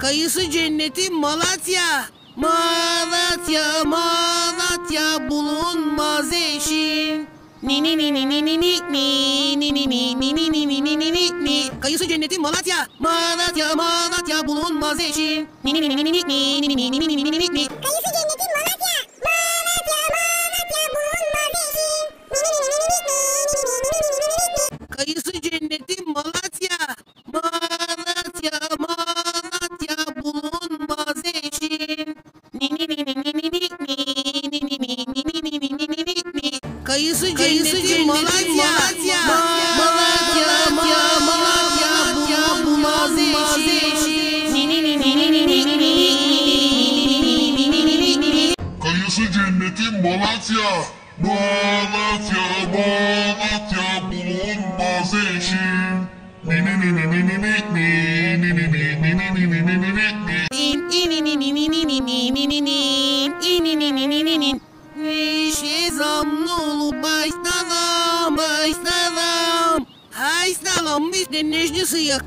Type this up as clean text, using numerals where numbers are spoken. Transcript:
Kayısı cenneti Malatya. Malatya, Malatya bulunmaz eşin. Ni ni ni ni ni ni ni ni ni ni ni ni ni ni ni ni ni ni. Kayısı cenneti Malatya. Malatya, Malatya bulunmaz eşin. Ni ni ni ni ni ni ni ni ni ni ni ni ni ni ni. Kayısı cenneti Malatya. Malatya, Malatya bulunmaz eşin. Kayısı cenneti Malatya. Malatya, Malatya bulunmaz eşin. Ni ni ni ni ni ni ni ni ni ni ni ni ni ni ni ni ni. Kayısı cenneti Malatya. Malatya, Malatya bulunmaz eşin. Ni ni ni ni ni ni ni ni ni. Kayısı cenneti Malatya. Malatya, Malatya bulunmaz eşin. Ni ni ni ni ni ni ni ni ni ni ni ni ni ni ni ni ni. Şezamnolu başladım. Haystalam biz de necdisi yak.